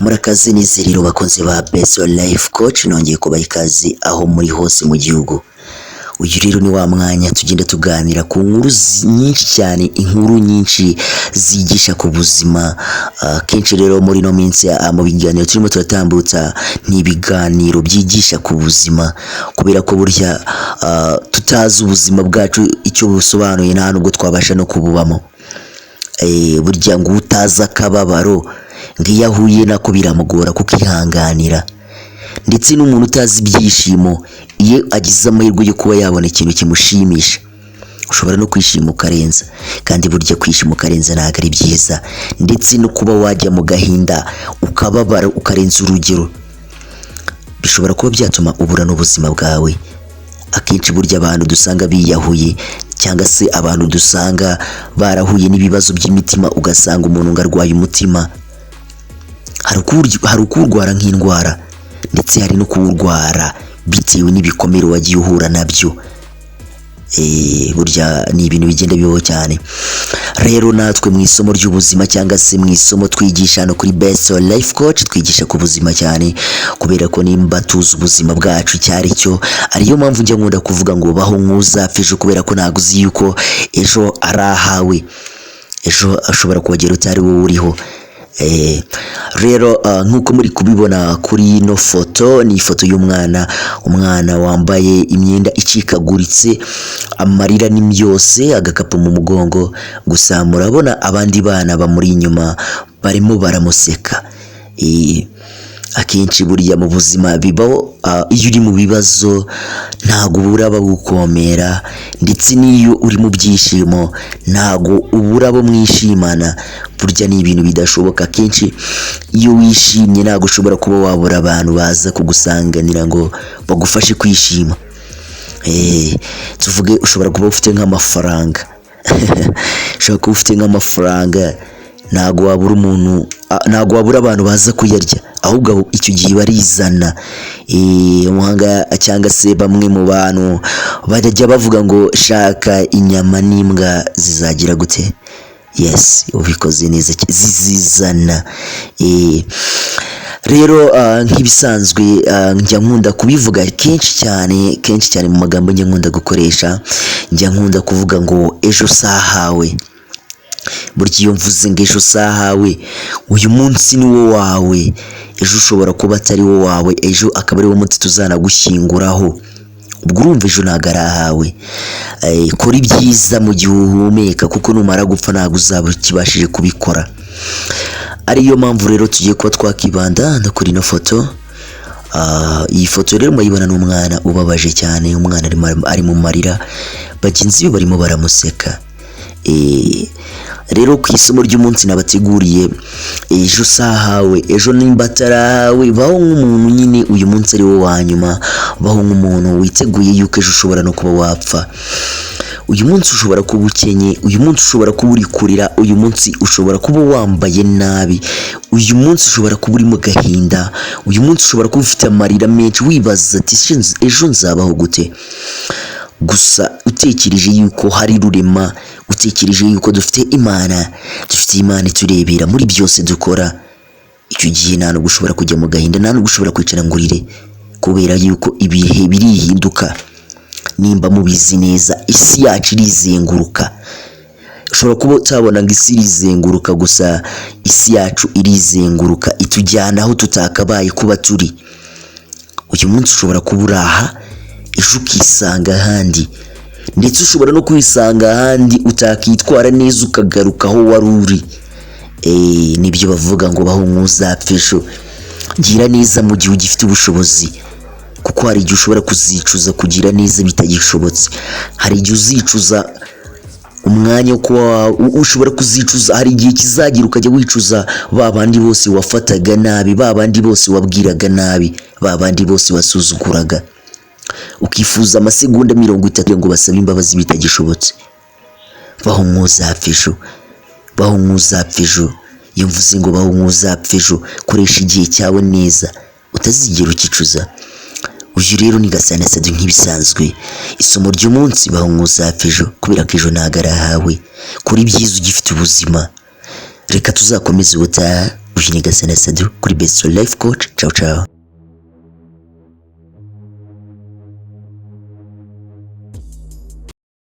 Murakaze neza rero bakunzi ba Best Life Coach, nongeye kubaha ikaze aho muri hose mu gihugu. Uyu rero ni wa mwanya tugenda tuganira ku nkuru nyinshi cyane, inkuru nyinshi zigisha ku buzima. Kenshi rero muri no minsi mu biganiro turimo turatambutsa ni ibiganiro byigisha ku buzima, kubera ko burya tutazi ubuzima bwacu icyo busobanuye nta nubwo twabasha no kububamo. Burya ngo utaza akababaro ngiyo ahuye nako biramugora kukihanganira, ndetse n'umuntu utazi ibyishimo iyo agize amahirwe yo kuba yabona ikintu kimushimisha ushobora no kwishima ukarenza, kandi burya kwishima ukarenza ntabwo ari byiza, ndetse no kuba wajya mu gahinda ukababara ukarenza urugero bishobora kuba byatuma ubura n'ubuzima bwawe. Akenshi burya abantu dusanga biyahuye cyangwa se abantu dusanga barahuye n'ibibazo by'imitima, ugasanga umuntu ngo arwaye umutima, hari ukurwara nk'indwara, ndetse hari no kuwurwara bitewe n'ibikomere wagiye uhura nabyo. Burya ni ibintu bigenda bibaho cyane. Rero natwe mu isomo ry'ubuzima cyangwa se mu isomo twigisha hano kuri Best Life Coach, twigisha ku buzima cyane, kubera ko nimba tuzi ubuzima bwacu cyari cyo, ariyo mpamvu njya nkunda kuvuga ngo baho nk'uzapfa ejo, kubera ko ntabwo uzi yuko ejo ari ahawe. Ejo ashobora kuhagera utari wowe uriho. Rero nk'uko muri kubibona kuri ino foto, ni ifoto y'umwana wambaye imyenda icikaguritse, amarira ni myose, agakapu mu mugongo, gusa murabona abandi bana bamuri inyuma barimo baramuseka. Akenshi buriya mu buzima bibaho, iyo uri mu bibazo ntago ubura abagukomera, ndetse n'iyo uri mu byishimo ntago ubura abo mwishimana. Burya ni ibintu bidashoboka. Akenshi iyo wishimye ntago ushobora kuba wabura abantu baza kugusanganira ngo bagufashe kwishima. Tuvuge ushobora kuba ufite nk'amafaranga ushobora kuba ufite nk'amafaranga, ntago wabura umuntu, ntago wabura abantu baza kuyarya, ahubwo icyo gihe barizana. Umuhanga cyangwa se bamwe mu bantu bajya bavuga ngo shaka inyama n'imbwa zizagira gute. Yes, ubikoze neza, zizizana. Rero nk'ibisanzwe njya nkunda kubivuga kenshi cyane mu magambo njya nkunda gukoresha, njya nkunda kuvuga ngo ejo sahawe. Burya iyo mvuze ngo ejo sahawe, uyu munsi ni wo wawe. Ejo ushobora kuba atari wo wawe, ejo akaba ari wo munsi tuzanagushyinguraho. Ubwo urumva ejo ntabwo ari ahawe. Kora ibyiza mu gihe uhumeka, kuko numara gupfa ntabwo uzaba ukibashije kubikora. Ariyo mpamvu rero tugiye kuba twakibanda no kuri ino foto. Iyi foto rero muyibona n'umwana ubabaje cyane, umwana ari mu marira, bagenzi be barimo baramuseka. Rero ku isomo ry'umunsi nabateguriye, ejo sahawe, ejo nimba atarahawe, baho nk'umuntu nyine uyu munsi ari wo wa nyuma. Baho nk'umuntu witeguye yuko ejo ushobora no kuba wapfa. Uyu munsi ushobora kuba ukenye, uyu munsi ushobora kuba uri kurira, uyu munsi ushobora kuba wambaye nabi, uyu munsi ushobora kuba uri mu gahinda, uyu munsi ushobora kuba ufite amarira menshi wibaza ati ejo nzabaho gute. Gusa utekereje yuko hari rurema, utekereje yuko dufite Imana iturebera muri byose dukora, icyo gihe nta nubwo ushobora kujya mu gahinda, nta nubwo ushobora kwicara ngo urire, kubera yuko ibihe birihinduka. Nimba mubizi neza, isi yacu irizenguruka. Ushobora kuba utabona ngo isi irizenguruka, gusa isi yacu irizenguruka, itujyana aho tutakabaye kuba turi. Uyu munsi ushobora kuba uraha, ejo ukisanga ahandi, ndetse ushobora no kwisanga ahandi utakitwara neza, ukagaruka aho wari uri. Nibyo bavuga ngo baho nk'uzapfa ejo. Gira neza mu gihe ugifite ubushobozi, kuko hari igihe ushobora kuzicuza kugira neza bitagishobotse. Hari igihe uzicuza umwanya ushobora kuzicuza, hari igihe kizagira ukajya wicuza ba bandi bose wafataga nabi, ba bandi bose wabwiraga nabi, ba bandi bose wasuzuguraga, ukifuza amasegonda 30 ngo basabe imbabazi bitagishobotse. Baho nk'uzapfa ejo, baho nk'uzapfa ejo. Iyo mvuze ngo baho nk'uzapfa ejo, koresha igihe cyawe neza, utazigera ukicuza. Uyu rero ni Gasana Sadu nk'ibisanzwe. Isomo ry'umunsi, baho nk'uzapfa ejo, kubera ko ejo ntabwo ari ahawe. Kora ibyiza ugifite ubuzima. Reka tuzakomeze ubutaha. uyu ni Gasana Sandro kuri Best Life Coach. Ciao ciao.